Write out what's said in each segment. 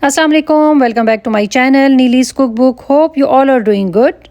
अस्सलाम वालेकुम, welcome back to my channel Neeli's cook book. Hope you all are doing good.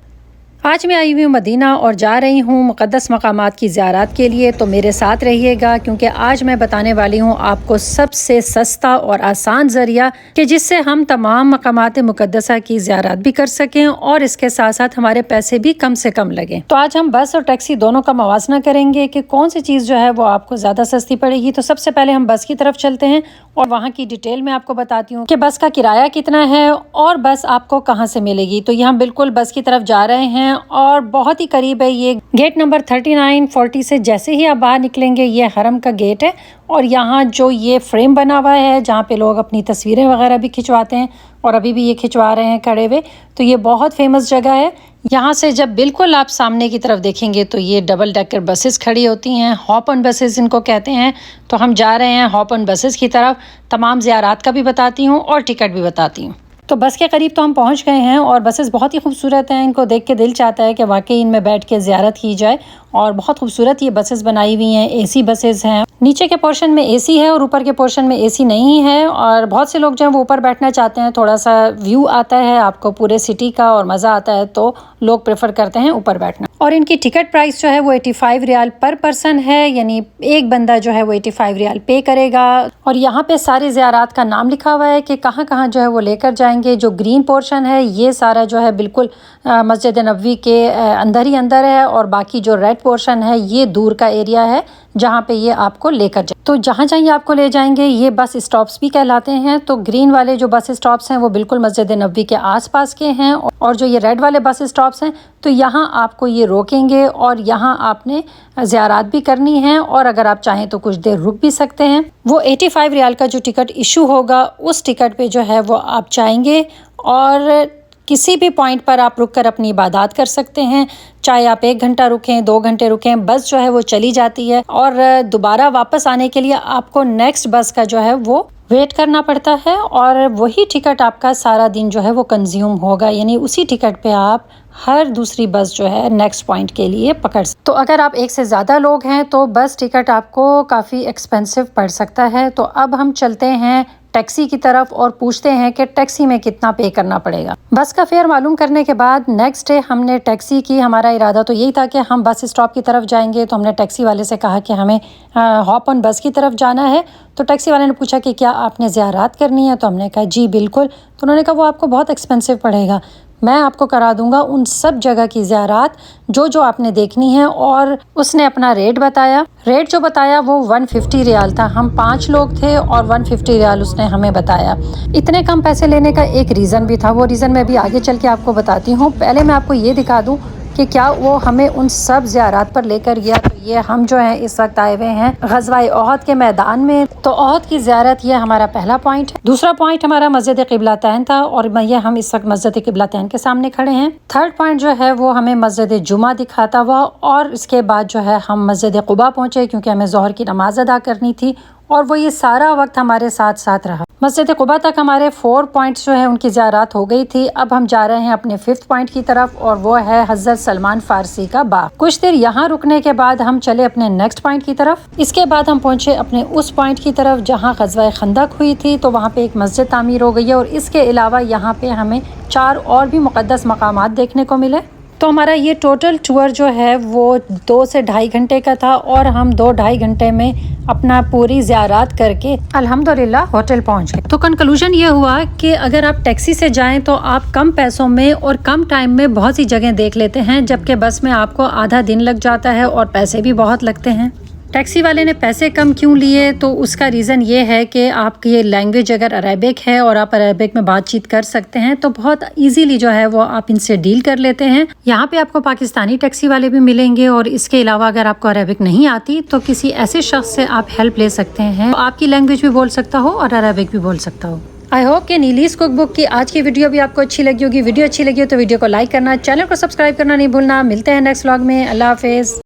आज मैं आई हुई हूँ मदीना और जा रही हूँ मुक़द्दस मकामात की ज़ियारत के लिए, तो मेरे साथ रहिएगा क्योंकि आज मैं बताने वाली हूँ आपको सबसे सस्ता और आसान ज़रिया कि जिससे हम तमाम मकामात मुक़द्दसा की ज़ियारत भी कर सकें और इसके साथ साथ हमारे पैसे भी कम से कम लगें। तो आज हम बस और टैक्सी दोनों का मवाजना करेंगे कि कौन सी चीज़ जो है वो आपको ज़्यादा सस्ती पड़ेगी। तो सबसे पहले हम बस की तरफ चलते हैं और वहाँ की डिटेल में आपको बताती हूँ कि बस का किराया कितना है और बस आपको कहाँ से मिलेगी। तो यहाँ बिल्कुल बस की तरफ जा रहे हैं और बहुत ही करीब है। ये गेट नंबर 3940 से जैसे ही आप बाहर निकलेंगे ये हरम का गेट है और यहाँ जो ये फ्रेम बना हुआ है जहाँ पे लोग अपनी तस्वीरें वगैरह भी खिंचवाते हैं और अभी भी ये खिंचवा रहे हैं खड़े हुए। तो ये बहुत फेमस जगह है। यहाँ से जब बिल्कुल आप सामने की तरफ देखेंगे तो ये डबल डेकर बसेस खड़ी होती हैं, हॉप ऑन बसेस इनको कहते हैं। तो हम जा रहे हैं हॉप ऑन बसेस की तरफ। तमाम ज़ियारात का भी बताती हूँ और टिकट भी बताती हूँ। तो बस के करीब तो हम पहुँच गए हैं और बसेस बहुत ही खूबसूरत हैं। इनको देख के दिल चाहता है कि वाकई इनमें बैठ के ज़ियारत की जाए और बहुत खूबसूरत ये बसेस बनाई हुई हैं। एसी बसेस हैं, नीचे के पोर्शन में एसी है और ऊपर के पोर्शन में एसी नहीं है। और बहुत से लोग जो हैं वो ऊपर बैठना चाहते हैं, थोड़ा सा व्यू आता है आपको पूरे सिटी का और मज़ा आता है, तो लोग प्रेफर करते हैं ऊपर बैठना। और इनकी टिकट प्राइस जो है वो 85 रियाल पर पर्सन है, यानी एक बंदा जो है वो 85 रियाल पे करेगा। और यहाँ पे सारी ज़ियारात का नाम लिखा हुआ है कि कहाँ कहाँ जो है वो लेकर जाएंगे। जो ग्रीन पोर्शन है ये सारा जो है बिल्कुल मस्जिद नबवी के अंदर ही अंदर है और बाकी जो रेड पोर्शन है ये दूर का एरिया है जहाँ पे ये आपको लेकर जाए। तो जहाँ जहाँ ये आपको ले जाएंगे ये बस स्टॉप्स भी कहलाते हैं। तो ग्रीन वाले जो बस स्टॉप्स हैं वो बिल्कुल मस्जिद नबवी के आसपास के हैं और जो ये रेड वाले बस स्टॉप्स हैं तो यहाँ आपको ये रोकेंगे और यहाँ आपने ज़ियारत भी करनी है और अगर आप चाहें तो कुछ देर रुक भी सकते हैं। वो 85 रियाल का जो टिकट इशू होगा उस टिकट पे जो है वो आप जाएंगे और किसी भी पॉइंट पर आप रुक कर अपनी इबादत कर सकते हैं। चाहे आप 1 घंटा रुकें, 2 घंटे रुकें, बस जो है वो चली जाती है और दोबारा वापस आने के लिए आपको नेक्स्ट बस का जो है वो वेट करना पड़ता है और वही टिकट आपका सारा दिन जो है वो कंज्यूम होगा, यानी उसी टिकट पे आप हर दूसरी बस जो है नेक्स्ट पॉइंट के लिए पकड़ सकते। तो अगर आप एक से ज़्यादा लोग हैं तो बस टिकट आपको काफ़ी एक्सपेंसिव पड़ सकता है। तो अब हम चलते हैं टैक्सी की तरफ और पूछते हैं कि टैक्सी में कितना पे करना पड़ेगा। बस का फेयर मालूम करने के बाद नेक्स्ट डे हमने टैक्सी की। हमारा इरादा तो यही था कि हम बस स्टॉप की तरफ जाएंगे, तो हमने टैक्सी वाले से कहा कि हमें हॉप ऑन बस की तरफ जाना है। तो टैक्सी वाले ने पूछा कि क्या आपने ज़ियारत करनी है, तो हमने कहा जी बिल्कुल। तो उन्होंने कहा वो आपको बहुत एक्सपेंसिव पड़ेगा, मैं आपको करा दूंगा उन सब जगह की ज़ियारत जो आपने देखनी है। और उसने अपना रेट बताया। रेट जो बताया वो 150 रियाल था। हम 5 लोग थे और 150 रियाल उसने हमें बताया। इतने कम पैसे लेने का एक रीज़न भी था, वो रीज़न मैं भी आगे चल के आपको बताती हूँ। पहले मैं आपको ये दिखा दूँ कि क्या वो हमें उन सब ज़ियारत पर लेकर गया। तो ये हम जो हैं इस वक्त आए हुए हैं ग़ज़वा-ए ओहद के मैदान में। तो ओहद की ज़ियारत ये हमारा पहला पॉइंट है। दूसरा पॉइंट हमारा मस्जिद क़िबलतैन था और हम इस वक्त मस्जिद क़िबलतैन के सामने खड़े हैं। थर्ड पॉइंट जो है वो हमें मस्जिद जुमा दिखाता हुआ और इसके बाद जो है हम मस्जिद क़ुबा पहुँचे क्योंकि हमें ज़ोहर की नमाज़ अदा करनी थी और वो ये सारा वक्त हमारे साथ साथ रहा। मस्जिद क़ुबा तक हमारे 4 पॉइंट्स जो है उनकी ज़ियारत हो गई थी। अब हम जा रहे हैं अपने 5th पॉइंट की तरफ और वो है हज़रत सलमान फ़ारसी का बाग। कुछ देर यहाँ रुकने के बाद हम चले अपने नेक्स्ट पॉइंट की तरफ। इसके बाद हम पहुँचे अपने उस पॉइंट की तरफ जहाँ ग़ज़वा-ए खंदक हुई थी। तो वहाँ पे एक मस्जिद तामीर हो गई है और इसके अलावा यहाँ पे हमें 4 और भी मुक़द्दस मकामात देखने को मिले। तो हमारा ये टोटल टूर जो है वो 2 से ढाई घंटे का था और हम 2-2.5 घंटे में अपना पूरी ज़ियारत करके अल्हम्दुलिल्लाह होटल पहुंच गए। तो कंक्लूजन ये हुआ कि अगर आप टैक्सी से जाएं तो आप कम पैसों में और कम टाइम में बहुत सी जगह देख लेते हैं, जबकि बस में आपको आधा दिन लग जाता है और पैसे भी बहुत लगते हैं। टैक्सी वाले ने पैसे कम क्यों लिए, तो उसका रीज़न ये है कि आपकी ये लैंग्वेज अगर अरेबिक है और आप अरेबिक में बातचीत कर सकते हैं तो बहुत इजीली जो है वो आप इनसे डील कर लेते हैं। यहाँ पे आपको पाकिस्तानी टैक्सी वाले भी मिलेंगे और इसके अलावा अगर आपको अरेबिक नहीं आती तो किसी ऐसे शख्स से आप हेल्प ले सकते हैं, तो आपकी लैंग्वेज भी बोल सकता हो और अरेबिक भी बोल सकता हो। आई होप कि नीलीज़ कुक बुक की आज की वीडियो भी आपको अच्छी लगी होगी। वीडियो अच्छी लगी हो तो वीडियो को लाइक करना, चैनल को सब्सक्राइब करना नहीं भूलना। मिलते हैं नेक्स्ट व्लॉग में। अल्लाह हाफिज़।